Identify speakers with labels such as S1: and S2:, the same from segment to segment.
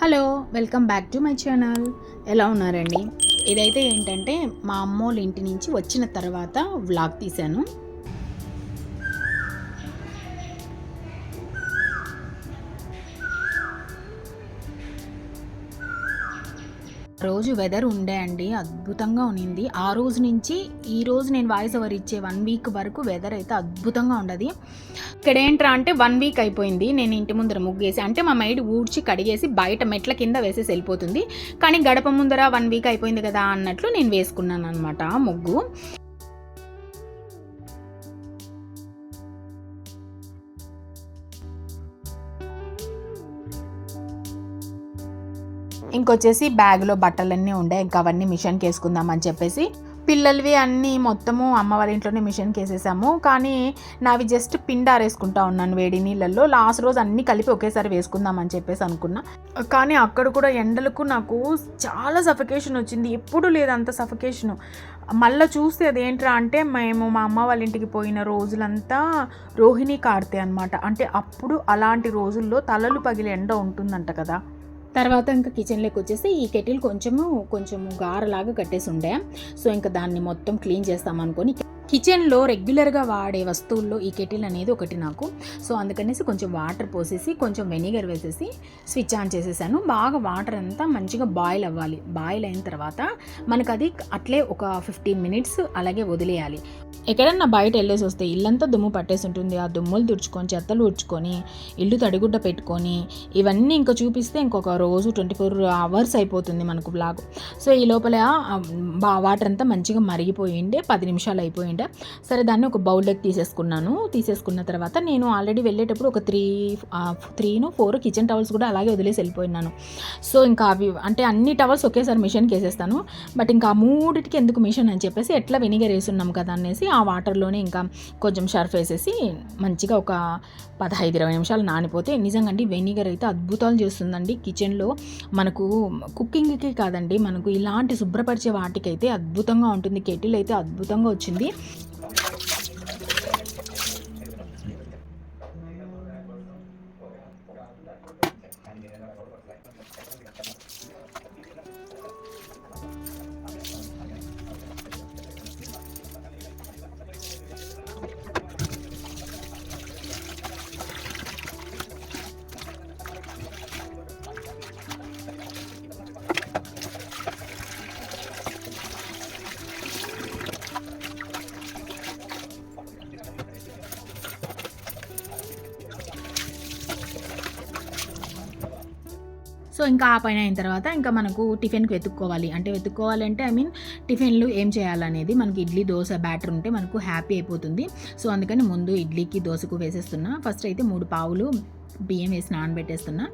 S1: Hello, welcome back to my channel. ఎలా ఉన్నారండి? ఇదైతే ఏంటంటే మా అమ్మోళ్ళ ఇంటి నుంచి వచ్చిన తర్వాత వ్లాగ్ తీశాను. రోజు వెదర్ ఉండే అండి, అద్భుతంగా ఉన్నింది. ఆ రోజు నుంచి ఈ రోజు నేను వాయిస్ ఓవర్ ఇచ్చే 1 వీక్ వరకు వెదర్ అయితే అద్భుతంగా ఉండదు. ఇక్కడ ఏంట్రా అంటే 1 వీక్ అయిపోయింది నేను ఇంటి ముందర ముగ్గేసి, అంటే మా మైడ్ ఊడ్చి కడిగేసి బయట మెట్ల కింద వేసేసి వెళ్ళిపోతుంది. కానీ గడప ముందర 1 వీక్ అయిపోయింది కదా అన్నట్లు నేను వేసుకున్నాను అనమాట ముగ్గు. ఇంకొచ్చేసి బ్యాగ్లో బట్టలన్నీ ఉండే, ఇంకా అవన్నీ మిషన్కి వేసుకుందామని చెప్పేసి పిల్లలవి అన్నీ మొత్తము అమ్మ వాళ్ళ ఇంట్లోనే మిషన్కి వేసేసాము. కానీ నావి జస్ట్ పిండారేసుకుంటా ఉన్నాను వేడి నీళ్ళల్లో. లాస్ట్ రోజు అన్నీ కలిపి ఒకేసారి వేసుకుందామని చెప్పేసి అనుకున్నా. కానీ అక్కడ కూడా ఎండలకు నాకు చాలా సఫికేషన్ వచ్చింది. ఎప్పుడు లేదు అంత సఫికేషను. మళ్ళీ చూస్తే అదేంట్రా అంటే మేము మా అమ్మ వాళ్ళ ఇంటికి పోయిన రోజులంతా రోహిణి కార్తె అనమాట. అంటే అప్పుడు అలాంటి రోజుల్లో తలలు పగిలి ఎండ ఉంటుందంట కదా. తర్వాత ఇంకా కిచెన్లోకి వచ్చేసి ఈ కెటిల్ కొంచెము గారలాగా కట్టేసి ఉండే. సో ఇంకా దాన్ని మొత్తం క్లీన్ చేస్తామనుకొని కిచెన్లో రెగ్యులర్గా వాడే వస్తువుల్లో ఈ కెటిల్ అనేది ఒకటి నాకు. సో అందుకనేసి కొంచెం వాటర్ పోసేసి కొంచెం వెనిగర్ వేసేసి స్విచ్ ఆన్ చేసేసాను. బాగా వాటర్ అంతా మంచిగా బాయిల్ అవ్వాలి. బాయిల్ అయిన తర్వాత మనకు అది అట్లే ఒక 15 మినిట్స్ అలాగే వదిలేయాలి. ఎక్కడన్నా బయట వెళ్ళేసి వస్తే ఇల్లంతా దుమ్ము పట్టేసి ఉంటుంది. ఆ దుమ్ములు తుడుచుకొని చెత్తలు ఊడ్చుకొని ఇల్లు తడిగుడ్డ పెట్టుకొని ఇవన్నీ ఇంకా చూపిస్తే ఇంకొక రోజు 24 అవర్స్ అయిపోతుంది మనకు బ్లాగ్. సో ఈ లోపల వాటర్ అంతా మంచిగా మరిగిపోయిండే, 10 నిమిషాలు అయిపోయిండే. సరే దాన్ని ఒక బౌల్లోకి తీసేసుకున్న తర్వాత నేను ఆల్రెడీ వెళ్ళేటప్పుడు ఒక 3-4 కిచెన్ టవల్స్ కూడా అలాగే వదిలేసి వెళ్ళిపోయినాను. సో ఇంకా అవి అంటే అన్ని టవల్స్ ఒకేసారి మిషన్కి వేసేస్తాను. బట్ ఇంకా ఆ మూడిటికి ఎందుకు మిషన్ అని చెప్పేసి ఎట్లా వెనిగర్ వేసున్నాం కదా అనేసి ఆ వాటర్లోనే ఇంకా కొంచెం సర్ఫ్ వేసేసి మంచిగా ఒక 15-20 నిమిషాలు నానిపోతే నిజంగా అండి వెనిగర్ అయితే అద్భుతాలు చేస్తుందండి కిచెన్లో. మనకు కుకింగ్కి కాదండి, మనకు ఇలాంటి శుభ్రపరిచే వాటికైతే అద్భుతంగా ఉంటుంది. కెటిల్ అయితే అద్భుతంగా వచ్చింది. సో ఇంకా ఆ పైన అయిన తర్వాత ఇంకా మనకు టిఫిన్కి వెతుక్కోవాలంటే టిఫిన్లు ఏం చేయాలనేది మనకి ఇడ్లీ దోశ బ్యాటర్ ఉంటే మనకు హ్యాపీ అయిపోతుంది. సో అందుకని ముందు ఇడ్లీకి దోశకు వేసేస్తున్నా. ఫస్ట్ అయితే 3 పావులు బియ్యం వేసి నానబెట్టేస్తున్నా.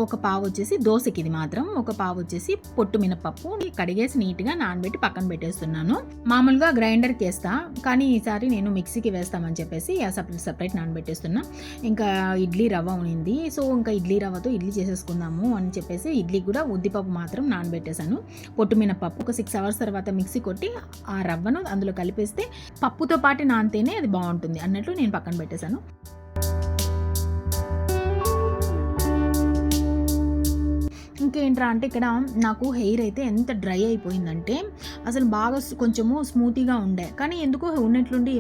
S1: ఒక పావు వచ్చేసి దోశకి, ఇది మాత్రం ఒక పావు వచ్చేసి పొట్టు మినపప్పు కడిగేసి నీట్గా నానబెట్టి పక్కన పెట్టేస్తున్నాను. మామూలుగా గ్రైండర్కి వేస్తా, కానీ ఈసారి నేను మిక్సీకి వేస్తామని చెప్పేసి సపరేట్ నానబెట్టేస్తున్నా. ఇంకా ఇడ్లీ రవ్వ ఉనింది. సో ఇంకా ఇడ్లీ రవ్వతో ఇడ్లీ చేసేసుకుందాము అని చెప్పేసి ఇడ్లీ కూడా ఉద్దిపప్పు మాత్రం నానబెట్టేశాను. పొట్టు మినపప్పు ఒక 6 అవర్స్ తర్వాత మిక్సీ కొట్టి ఆ రవ్వను అందులో కలిపేస్తే పప్పుతో పాటు నానితేనే అది బాగుంటుంది అన్నట్లు నేను పక్కన పెట్టేశాను. ఇంకేంట్రా అంటే ఇక్కడ నాకు హెయిర్ అయితే ఎంత డ్రై అయిపోయిందంటే అసలు బాగా కొంచెము స్మూతీగా ఉండే, కానీ ఎందుకో ఉన్నట్లుండి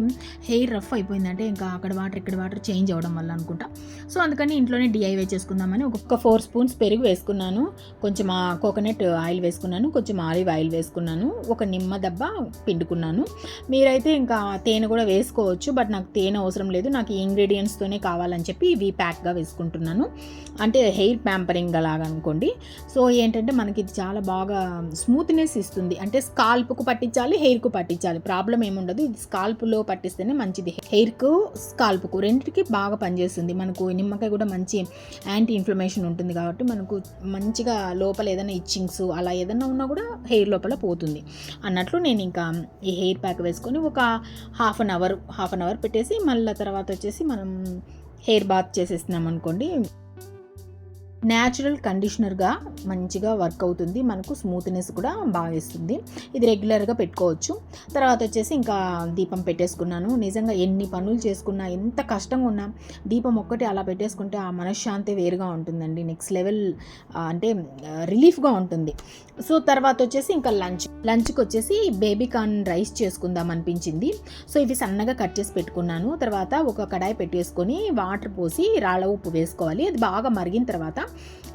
S1: హెయిర్ రఫ్ అయిపోయిందంటే ఇంకా అక్కడ వాటర్ ఇక్కడ వాటర్ చేంజ్ అవ్వడం వల్ల అనుకుంటా. సో అందుకని ఇంట్లోనే DIY చేసుకుందామని ఒక 4 స్పూన్స్ పెరుగు వేసుకున్నాను, కొంచెం కోకోనట్ ఆయిల్ వేసుకున్నాను, కొంచెం ఆలివ్ ఆయిల్ వేసుకున్నాను, ఒక నిమ్మ దెబ్బ పిండుకున్నాను. మీరైతే ఇంకా తేనె కూడా వేసుకోవచ్చు, బట్ నాకు తేనె అవసరం లేదు, నాకు ఈ ఇంగ్రీడియంట్స్తోనే కావాలని చెప్పి ఇవి ప్యాక్గా వేసుకుంటున్నాను. అంటే హెయిర్ ప్యాంపరింగ్ అలాగా అనుకోండి. సో ఏంటంటే మనకి ఇది చాలా బాగా స్మూత్నెస్ ఇస్తుంది. అంటే స్కాల్ప్కు పట్టించాలి, హెయిర్కు పట్టించాలి, ప్రాబ్లం ఏముండదు. ఇది స్కాల్ప్లో పట్టిస్తేనే మంచిది. హెయిర్కు స్కాల్ప్కు రెండింటికి బాగా పనిచేస్తుంది. మనకు నిమ్మకాయ కూడా మంచి యాంటీ ఇన్ఫ్లమేషన్ ఉంటుంది కాబట్టి మనకు మంచిగా లోపల ఏదైనా ఇచ్చింగ్స్ అలా ఏదైనా ఉన్నా కూడా హెయిర్ లోపల పోతుంది అన్నట్లు నేను ఇంకా ఈ హెయిర్ ప్యాక్ వేసుకొని ఒక హాఫ్ అన్ అవర్ పెట్టేసి మళ్ళీ తర్వాత వచ్చేసి మనం హెయిర్ బాత్ చేసేస్తున్నాం అనుకోండి. న్యాచురల్ కండిషనర్గా మంచిగా వర్క్ అవుతుంది, మనకు స్మూత్నెస్ కూడా బాగా ఇస్తుంది. ఇది రెగ్యులర్గా పెట్టుకోవచ్చు. తర్వాత వచ్చేసి ఇంకా దీపం పెట్టేసుకున్నాను. నిజంగా ఎన్ని పనులు చేసుకున్నా, ఎంత కష్టంగా ఉన్నా దీపం ఒక్కటి అలా పెట్టేసుకుంటే ఆ మనశ్శాంతి వేరుగా ఉంటుందండి. నెక్స్ట్ లెవెల్ అంటే రిలీఫ్గా ఉంటుంది. సో తర్వాత వచ్చేసి ఇంకా లంచ్కి వచ్చేసి బేబీ కార్న్ రైస్ చేసుకుందాం అనిపించింది. సో ఇవి సన్నగా కట్ చేసి పెట్టుకున్నాను. తర్వాత ఒక కడాయి పెట్టేసుకొని వాటర్ పోసి రాళ్ళ ఉప్పు వేసుకోవాలి. అది బాగా మరిగిన తర్వాత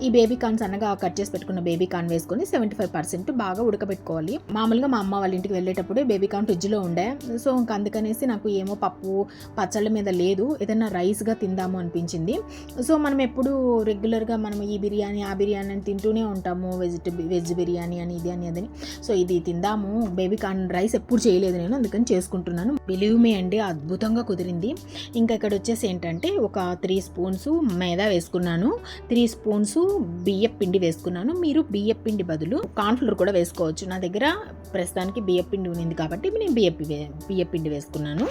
S1: ఈ బేబీ కార్న్ సన్నగా కట్ చేసి పెట్టుకున్న బేబీ కార్న్ వేసుకొని 75% బాగా ఉడకబెట్టుకోవాలి. మామూలుగా మా అమ్మ వాళ్ళ ఇంటికి వెళ్ళేటప్పుడు బేబీ కార్న్ ఫ్రిడ్జ్లో ఉండే. సో ఇంకా అందుకనేసి నాకు ఏమో పప్పు పచ్చళ్ళ మీద లేదు, ఏదైనా రైస్గా తిందాము అనిపించింది. సో మనం ఎప్పుడు రెగ్యులర్గా మనం ఈ బిర్యానీ ఆ బిర్యానీ అని తింటూనే ఉంటాము, వెజ్ బిర్యానీ అని ఇది అని అదని. సో ఇది తిందాము, బేబీ కార్న్ రైస్ ఎప్పుడు చేయలేదు నేను, అందుకని చేసుకుంటున్నాను. బిలీవ్ మీ అండి, అద్భుతంగా కుదిరింది. ఇంకా ఇక్కడ వచ్చేసి ఏంటంటే ఒక 3 స్పూన్స్ మైదా వేసుకున్నాను, 3 స్పూన్స్ బియ్యం పిండి వేసుకున్నాను. మీరు బియ్యం పిండి బదులు కార్న్ఫ్లోర్ కూడా వేసుకోవచ్చు. నా దగ్గర ప్రస్తుతానికి బియ్యం పిండి ఉంది కాబట్టి నేను బియ్యం పిండి వేసుకున్నాను.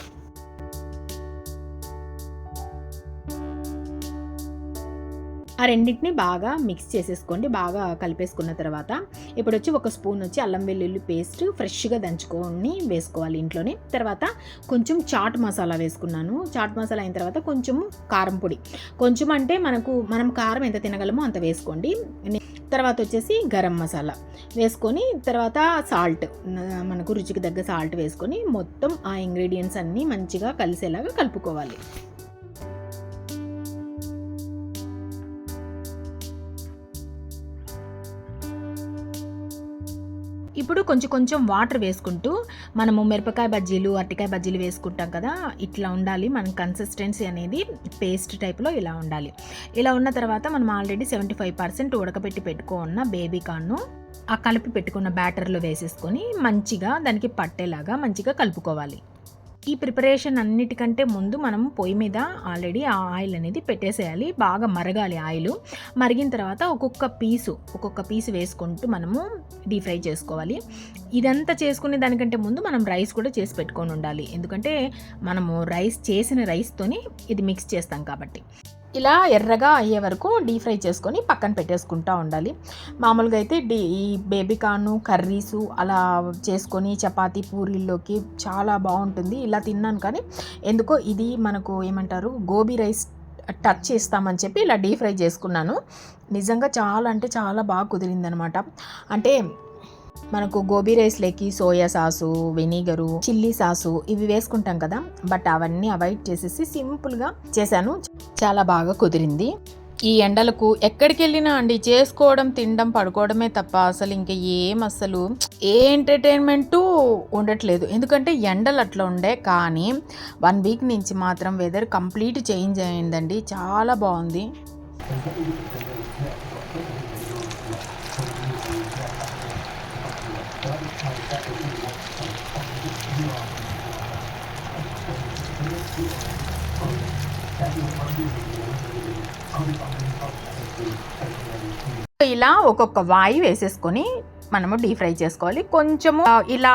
S1: ఆ రెండింటిని బాగా మిక్స్ చేసేసుకోండి. బాగా కలిపేసుకున్న తర్వాత ఇప్పుడు వచ్చి ఒక స్పూన్ వచ్చి అల్లం వెల్లుల్లి పేస్ట్ ఫ్రెష్గా దంచుకొని వేసుకోవాలి ఇంట్లోనే. తర్వాత కొంచెం చాట్ మసాలా వేసుకున్నాను. చాట్ మసాలా అయిన తర్వాత కొంచెం కారం పొడి, కొంచెం అంటే మనం కారం ఎంత తినగలమో అంత వేసుకోండి. తర్వాత వచ్చేసి గరం మసాలా వేసుకొని తర్వాత సాల్ట్, మనకు రుచికి తగ్గ సాల్ట్ వేసుకొని మొత్తం ఆ ఇంగ్రీడియంట్స్ అన్నీ మంచిగా కలిసేలాగా కలుపుకోవాలి. ఇప్పుడు కొంచెం వాటర్ వేసుకుంటూ మనము మిరపకాయ బజ్జీలు అరటికాయ బజ్జీలు వేసుకుంటాం కదా, ఇట్లా ఉండాలి మన కన్సిస్టెన్సీ అనేది. పేస్ట్ టైప్లో ఇలా ఉండాలి. ఇలా ఉన్న తర్వాత మనం ఆల్రెడీ 75% ఉడకబెట్టి పెట్టుకున్న బేబీ కార్న్ను ఆ కలిపి పెట్టుకున్న బ్యాటర్లో వేసేసుకొని మంచిగా దానికి పట్టేలాగా మంచిగా కలుపుకోవాలి. ఈ ప్రిపరేషన్ అన్నిటికంటే ముందు మనం పొయ్యి మీద ఆల్రెడీ ఆ ఆయిల్ అనేది పెట్టేసేయాలి. బాగా మరగాలి ఆయిల్. మరిగిన తర్వాత ఒక్కొక్క పీసు వేసుకుంటూ మనము డీప్ ఫ్రై చేసుకోవాలి. ఇదంతా చేసుకునే దానికంటే ముందు మనం రైస్ కూడా చేసి పెట్టుకొని ఉండాలి, ఎందుకంటే మనము చేసిన రైస్తోని ఇది మిక్స్ చేస్తాం కాబట్టి. ఇలా ఎర్రగా అయ్యే వరకు డీప్ ఫ్రై చేసుకొని పక్కన పెట్టేసుకుంటూ ఉండాలి. మామూలుగా అయితే ఈ బేబీ కార్న్ కర్రీసు అలా చేసుకొని చపాతీ పూరీల్లోకి చాలా బాగుంటుంది. ఇలా తిన్నాను, కానీ ఎందుకో ఇది మనకు ఏమంటారు గోబీ రైస్ టచ్ చేస్తామని చెప్పి ఇలా డీప్ ఫ్రై చేసుకున్నాను. నిజంగా చాలా అంటే చాలా బాగా కుదిరిందనమాట. అంటే మనకు గోబీ రైస్లోకి soya sauce, vinegar, chilli sauce ఇవి వేసుకుంటాం కదా, బట్ అవన్నీ అవాయిడ్ చేసేసి సింపుల్గా చేశాను. చాలా బాగా కుదిరింది. ఈ ఎండలకు ఎక్కడికి వెళ్ళినా అండి చేసుకోవడం, తినడం, పడుకోవడమే తప్ప అసలు అసలు ఏ ఎంటర్టైన్మెంటు ఉండట్లేదు. ఎందుకంటే ఎండలు అట్లా ఉండే, కానీ 1 వీక్ నుంచి మాత్రం వెదర్ కంప్లీట్ చేంజ్ అయిందండి. చాలా బాగుంది. ఇలా ఒక్కొక్క వాయి వేసేసుకొని మనము డీప్ ఫ్రై చేసుకోవాలి. కొంచెము ఇలా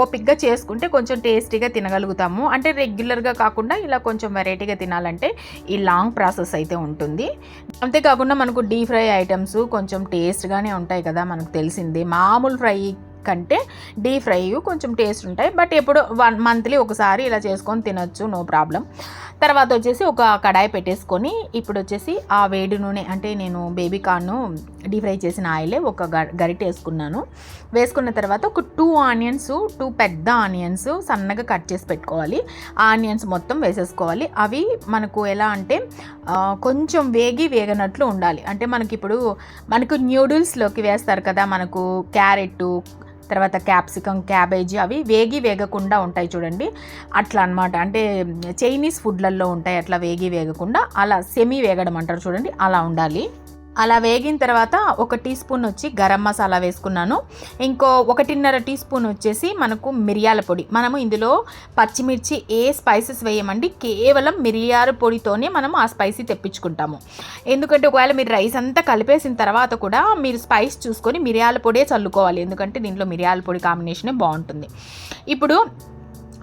S1: ఓపిక్గా చేసుకుంటే కొంచెం టేస్టీగా తినగలుగుతాము. అంటే రెగ్యులర్గా కాకుండా ఇలా కొంచెం వెరైటీగా తినాలంటే ఈ లాంగ్ ప్రాసెస్ అయితే ఉంటుంది. అంతేకాకుండా మనకు డీప్ ఫ్రై ఐటమ్స్ కొంచెం టేస్ట్గానే ఉంటాయి కదా, మనకు తెలిసింది. మామూలు ఫ్రై కంటే డీప్ ఫ్రై కొంచెం టేస్ట్ ఉంటాయి, బట్ ఎప్పుడు మంత్లీ ఒకసారి ఇలా చేసుకొని తినొచ్చు, నో ప్రాబ్లం. తర్వాత వచ్చేసి ఒక కడాయి పెట్టేసుకొని ఇప్పుడు వచ్చేసి ఆ వేడి నూనె, అంటే నేను బేబీ కార్న్ డీప్ ఫ్రై చేసిన ఆయిలే ఒక గరిటె వేసుకున్నాను. వేసుకున్న తర్వాత ఒక 2 పెద్ద ఆనియన్స్ సన్నగా కట్ చేసి పెట్టుకోవాలి. ఆనియన్స్ మొత్తం వేసేసుకోవాలి. అవి మనకు ఎలా అంటే కొంచెం వేగనట్లు ఉండాలి. అంటే మనకు న్యూడిల్స్లోకి వేస్తారు కదా, మనకు క్యారెట్, తర్వాత క్యాప్సికమ్, క్యాబేజీ అవి వేగకుండా ఉంటాయి చూడండి, అట్లా అనమాట. అంటే చైనీస్ ఫుడ్లలో ఉంటాయి అట్లా వేగకుండా, అలా సెమీ వేగడం అంటారు చూడండి, అలా ఉండాలి. అలా వేగిన తర్వాత 1 టీ స్పూన్ వచ్చి గరం మసాలా వేసుకున్నాను. ఇంకో 1.5 టీ స్పూన్ వచ్చేసి మనకు మిరియాల పొడి. మనము ఇందులో పచ్చిమిర్చి ఏ స్పైసెస్ వేయమండి, కేవలం మిరియాల పొడితోనే మనం ఆ స్పైసీ తెప్పించుకుంటాము. ఎందుకంటే ఒకవేళ మీరు రైస్ అంతా కలిపేసిన తర్వాత కూడా మీరు స్పైస్ చూసుకొని మిరియాల పొడే చల్లుకోవాలి, ఎందుకంటే దీంట్లో మిరియాల పొడి కాంబినేషనే బాగుంటుంది. ఇప్పుడు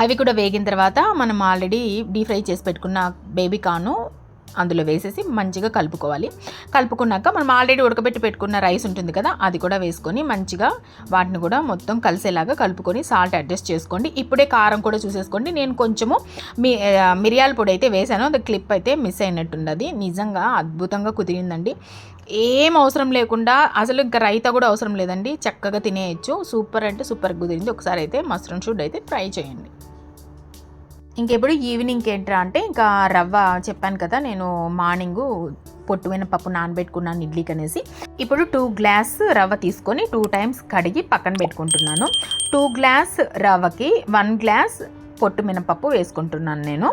S1: అవి కూడా వేగిన తర్వాత మనం ఆల్రెడీ డీప్ ఫ్రై చేసి పెట్టుకున్న బేబీ కార్న్ అందులో వేసేసి మంచిగా కలుపుకోవాలి. కలుపుకున్నాక మనం ఆల్రెడీ ఉడకబెట్టి పెట్టుకున్న రైస్ ఉంటుంది కదా, అది కూడా వేసుకొని మంచిగా వాటిని కూడా మొత్తం కలిసేలాగా కలుపుకొని సాల్ట్ అడ్జస్ట్ చేసుకోండి. ఇప్పుడే కారం కూడా చూసేసుకోండి. నేను కొంచెము మిరియాల పొడి అయితే వేసాను, అది క్లిప్ అయితే మిస్ అయినట్టుంది. నిజంగా అద్భుతంగా కుదిరిందండి. ఏం అవసరం లేకుండా అసలు ఇంకా రైతా కూడా అవసరం లేదండి, చక్కగా తినేయచ్చు. సూపర్ అంటే సూపర్ కుదిరింది. ఒకసారి అయితే మస్ట్రూమ్ షూడ్ అయితే ట్రై చేయండి. ఇంకెప్పుడు ఈవినింగ్కి ఏంట్రా అంటే ఇంకా రవ్వ చెప్పాను కదా, నేను మార్నింగు పొట్టు మినపప్పు నానబెట్టుకున్నాను ఇడ్లీకి అనేసి. ఇప్పుడు 2 గ్లాస్ రవ్వ తీసుకొని 2 టైమ్స్ కడిగి పక్కన పెట్టుకుంటున్నాను. 2 గ్లాస్ రవ్వకి 1 గ్లాస్ పొట్టు మినపప్పు వేసుకుంటున్నాను నేను.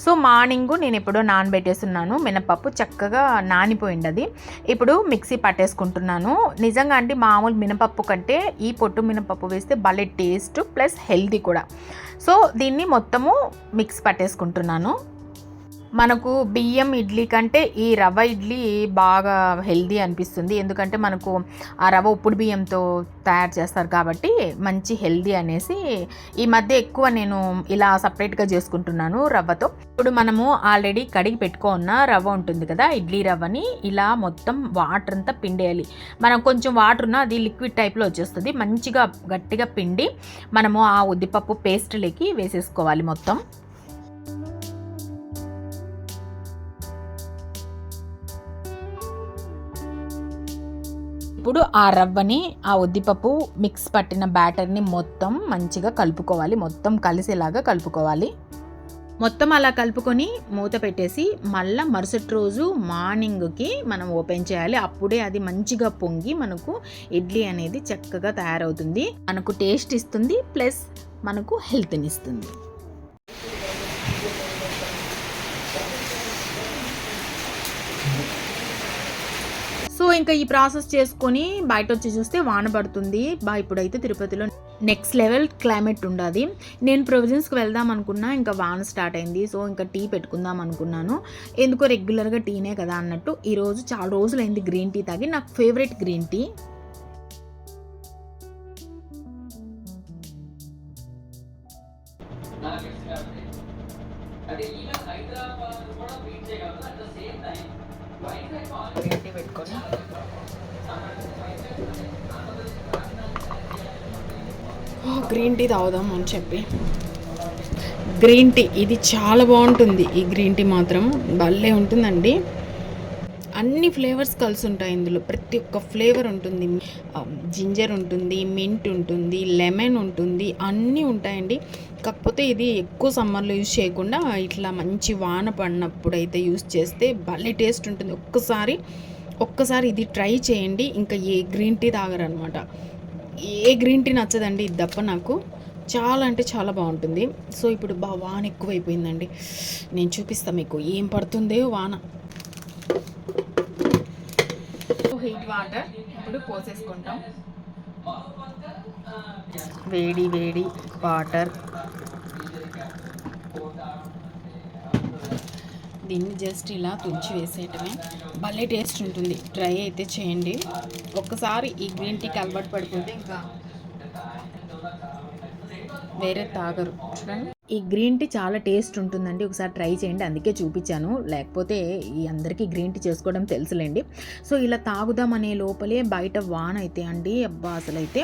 S1: సో మార్నింగు నేను ఎప్పుడో నానబెట్టేస్తున్నాను, మినపప్పు చక్కగా నానిపోయింది అది. ఇప్పుడు మిక్సీ పట్టేసుకుంటున్నాను. నిజంగా అంటే మామూలు మినపప్పు కంటే ఈ పొట్టు మినపప్పు వేస్తే భలే టేస్ట్ ప్లస్ హెల్తీ కూడా. సో దీన్ని మొత్తము మిక్స్ పట్టేసుకుంటున్నాను. మనకు బియ్యం ఇడ్లీ కంటే ఈ రవ్వ ఇడ్లీ బాగా హెల్దీ అనిపిస్తుంది, ఎందుకంటే మనకు ఆ రవ్వ ఉప్పుడు బియ్యంతో తయారు చేస్తారు కాబట్టి మంచి హెల్దీ అనేసి ఈ మధ్య ఎక్కువ నేను ఇలా సపరేట్గా చేసుకుంటున్నాను రవ్వతో. ఇప్పుడు మనము ఆల్రెడీ కడిగి పెట్టుకున్న రవ్వ ఉంటుంది కదా, ఇడ్లీ రవ్వని ఇలా మొత్తం వాటర్ అంతా పిండేయాలి. మనం కొంచెం వాటర్ ఉన్న అది లిక్విడ్ టైప్లో వచ్చేస్తుంది. మంచిగా గట్టిగా పిండి మనము ఆ ఉద్దిపప్పు పేస్ట్లోకి వేసేసుకోవాలి మొత్తం. ఇప్పుడు ఆ రవ్వని ఆ ఉద్దిపప్పు మిక్స్ పట్టిన బ్యాటర్ని మొత్తం మంచిగా కలుపుకోవాలి, మొత్తం కలిసేలాగా కలుపుకోవాలి. మొత్తం అలా కలుపుకొని మూత పెట్టేసి మళ్ళీ మరుసటి రోజు మార్నింగ్కి మనం ఓపెన్ చేయాలి. అప్పుడే అది మంచిగా పొంగి మనకు ఇడ్లీ అనేది చక్కగా తయారవుతుంది, మనకు టేస్ట్ ఇస్తుంది ప్లస్ మనకు హెల్త్ని ఇస్తుంది. సో ఇంకా ఈ ప్రాసెస్ చేసుకొని బయట వచ్చి చూస్తే వాన పడుతుంది. ఇప్పుడైతే తిరుపతిలో నెక్స్ట్ లెవెల్ క్లైమేట్ ఉండదు. నేను ప్రొవిజన్స్కి వెళ్దాం అనుకున్నా, ఇంకా వాన స్టార్ట్ అయింది. సో ఇంకా టీ పెట్టుకుందాం అనుకున్నాను, ఎందుకో రెగ్యులర్గా టీనే కదా అన్నట్టు. ఈరోజు చాలా రోజులైంది గ్రీన్ టీ తాగి, నాకు ఫేవరెట్ గ్రీన్ టీ. పెట్టుకొని గ్రీన్ టీ తాగుదాం అని చెప్పి గ్రీన్ టీ ఇది చాలా బాగుంటుంది. ఈ గ్రీన్ టీ మాత్రం భలే ఉంటుందండి. అన్ని ఫ్లేవర్స్ కలిసి ఉంటాయి ఇందులో, ప్రతి ఒక్క ఫ్లేవర్ ఉంటుంది. జింజర్ ఉంటుంది, మింట్ ఉంటుంది, లెమన్ ఉంటుంది, అన్నీ ఉంటాయండి. కాకపోతే ఇది ఎక్కువ సమ్మర్లో యూజ్ చేయకుండా ఇట్లా మంచి వాన పడినప్పుడు అయితే యూజ్ చేస్తే భలే టేస్ట్ ఉంటుంది. ఒక్కసారి ఇది ట్రై చేయండి, ఇంకా ఏ గ్రీన్ టీ తాగరనమాట. ఏ గ్రీన్ టీ నచ్చదండి, ఇది తప్ప నాకు చాలా అంటే చాలా బాగుంటుంది. సో ఇప్పుడు వాన ఎక్కువైపోయిందండి, నేను చూపిస్తాను మీకు ఏం పడుతుందో వాన. హీట్ వాటర్ ఇప్పుడు పోసేసుకుంటాం. వేడి వేడి వాటర్, దీన్ని జస్ట్ ఇలా తుంచి వేసేయటమే, భలే టేస్ట్ ఉంటుంది. ట్రై అయితే చేయండి. ఒక్కసారి ఈ గ్రీన్ టీకి అలవాటు పడిపోతే ఇంకా వేరే తాగరు. చూడండి, ఈ గ్రీన్ టీ చాలా టేస్ట్ ఉంటుందండి, ఒకసారి ట్రై చేయండి. అందుకే చూపించాను, లేకపోతే ఈ అందరికీ గ్రీన్ టీ చేసుకోవడం తెలుసులేండి. సో ఇలా తాగుదామనే లోపలే బయట వాన అయితే అండి, అబ్బా అసలైతే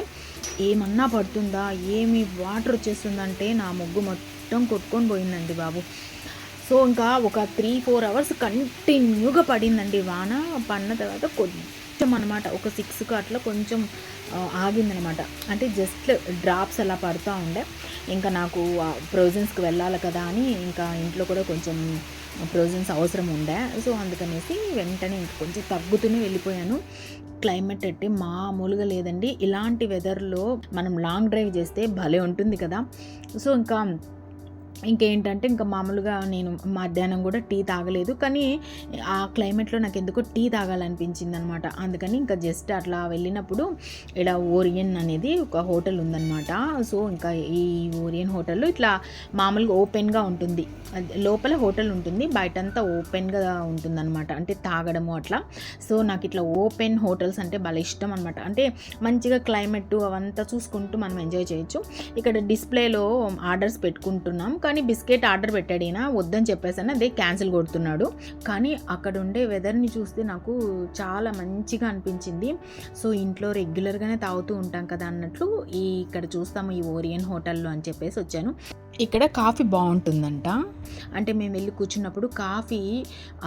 S1: ఏమన్నా పడుతుందా, ఏమి వాటర్ వచ్చేస్తుందంటే నా ముగ్గు మొత్తం కొట్టుకొని పోయిందండి బాబు. సో ఇంకా ఒక 3-4 అవర్స్ కంటిన్యూగా పడిందండి వాన. పడిన తర్వాత కొంచెం అనమాట, ఒక 6కు అట్లా కొంచెం ఆగిందనమాట. అంటే జస్ట్ డ్రాప్స్ అలా పడుతూ ఉండే. ఇంకా నాకు ప్రొవిజన్స్కి వెళ్ళాలి కదా అని ఇంకా ఇంట్లో కూడా కొంచెం ప్రొవిజన్స్ అవసరం ఉండే. సో అందుకనేసి వెంటనే ఇంక కొంచెం తగ్గుతూనే వెళ్ళిపోయాను. క్లైమేట్ అంటే మామూలుగా లేదండి. ఇలాంటి వెదర్లో మనం లాంగ్ డ్రైవ్ చేస్తే భలే ఉంటుంది కదా. సో ఇంకేంటంటే ఇంకా మామూలుగా నేను మధ్యాహ్నం కూడా టీ తాగలేదు, కానీ ఆ క్లైమేట్లో నాకు ఎందుకో టీ తాగాలనిపించింది అనమాట. అందుకని ఇంకా జస్ట్ అట్లా వెళ్ళినప్పుడు ఇలా ఓరియన్ అనేది ఒక హోటల్ ఉందన్నమాట. సో ఇంకా ఈ ఓరియన్ హోటల్లో ఇట్లా మామూలుగా ఓపెన్గా ఉంటుంది, లోపల హోటల్ ఉంటుంది, బయటంతా ఓపెన్గా ఉంటుందన్నమాట, అంటే తాగడము అట్లా. సో నాకు ఇట్లా ఓపెన్ హోటల్స్ అంటే భలే ఇష్టం అనమాట. అంటే మంచిగా క్లైమేట్ అవంతా చూసుకుంటూ మనం ఎంజాయ్ చేయొచ్చు. ఇక్కడ డిస్ప్లేలో ఆర్డర్స్ పెట్టుకుంటున్నాం, కానీ బిస్కెట్ ఆర్డర్ పెట్టాడు ఈయన, వద్దని చెప్పేసాను, అదే క్యాన్సిల్ కొడుతున్నాడు. కానీ అక్కడ ఉండే వెదర్ని చూస్తే నాకు చాలా మంచిగా అనిపించింది. సో ఇంట్లో రెగ్యులర్గానే తాగుతూ ఉంటాం కదా అన్నట్లు ఇక్కడ చూస్తాము ఈ ఓరియన్ హోటల్లో అని చెప్పేసి వచ్చాను. ఇక్కడ కాఫీ బాగుంటుందంట. అంటే మేము వెళ్ళి కూర్చున్నప్పుడు కాఫీ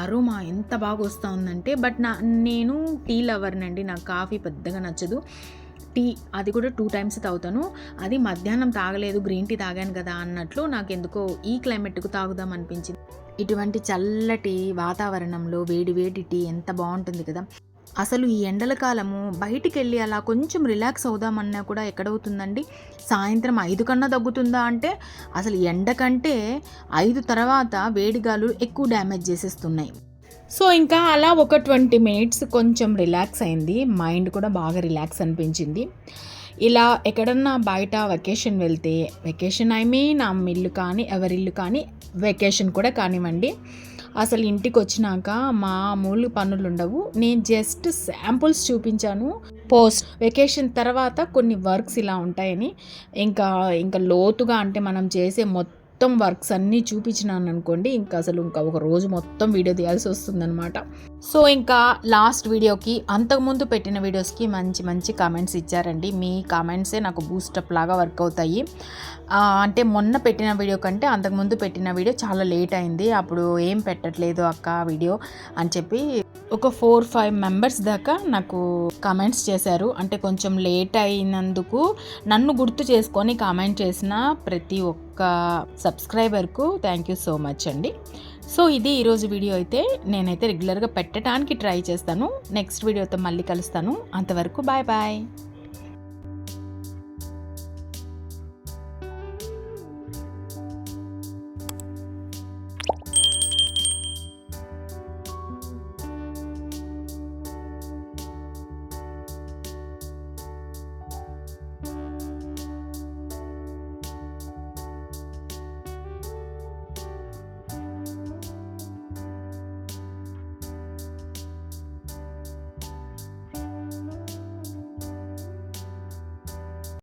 S1: అరోమా ఎంత బాగా వస్తూ ఉందంటే, బట్ నేను టీ లవర్నండి, నాకు కాఫీ పెద్దగా నచ్చదు. టీ అది కూడా 2 times తాగుతాను. అది మధ్యాహ్నం తాగలేదు, గ్రీన్ టీ తాగాను కదా అన్నట్లు నాకు ఎందుకో ఈ క్లైమేట్కు తాగుదాం అనిపించింది. ఇటువంటి చల్లటి వాతావరణంలో వేడి వేడి టీ ఎంత బాగుంటుంది కదా. అసలు ఈ ఎండల కాలము బయటికి వెళ్ళి అలా కొంచెం రిలాక్స్ అవుదామన్నా కూడా ఎక్కడవుతుందండి, సాయంత్రం 5 కన్నా తగ్గుతుందా అంటే అసలు ఎండ కంటే 5 తర్వాత వేడిగాలు ఎక్కువ డ్యామేజ్ చేసేస్తున్నాయి. సో ఇంకా అలా ఒక 20 minutes కొంచెం రిలాక్స్ అయింది, మైండ్ కూడా బాగా రిలాక్స్ అనిపించింది. ఇలా ఎక్కడన్నా బయట వెకేషన్ వెళ్తే, వెకేషన్ నా ఇల్లు కానీ ఎవరిల్లు కానీ వెకేషన్ కూడా కానివ్వండి, అసలు ఇంటికి వచ్చినాక మామూలు పనులు ఉండవు. నేను జస్ట్ శాంపుల్స్ చూపించాను. పోస్ట్ వెకేషన్ తర్వాత కొన్ని వర్క్స్ ఇలా ఉంటాయని, ఇంకా లోతుగా అంటే మనం చేసే మొత్తం వర్క్స్ అన్నీ చూపించినాను అనుకోండి, ఇంకా ఒక రోజు మొత్తం వీడియో తీయాల్సి వస్తుందన్నమాట. సో ఇంకా లాస్ట్ వీడియోకి అంతకుముందు పెట్టిన వీడియోస్కి మంచి మంచి కామెంట్స్ ఇచ్చారండి. మీ కామెంట్సే నాకు బూస్టప్ లాగా వర్క్ అవుతాయి. అంటే మొన్న పెట్టిన వీడియో కంటే అంతకుముందు పెట్టిన వీడియో చాలా లేట్ అయింది, అప్పుడు ఏం పెట్టట్లేదు అక్క వీడియో అని చెప్పి ఒక 4-5 members దాకా నాకు కామెంట్స్ చేశారు. అంటే కొంచెం లేట్ అయినందుకు నన్ను గుర్తు చేసుకొని కామెంట్ చేసిన ప్రతి ఒక్క సబ్స్క్రైబర్కు థ్యాంక్ యూ సో మచ్ అండి. సో ఇది ఈరోజు వీడియో అయితే, నేనైతే రెగ్యులర్గా పెట్టడానికి ట్రై చేస్తాను. నెక్స్ట్ వీడియోతో మళ్ళీ కలుస్తాను. అంతవరకు బాయ్ బాయ్.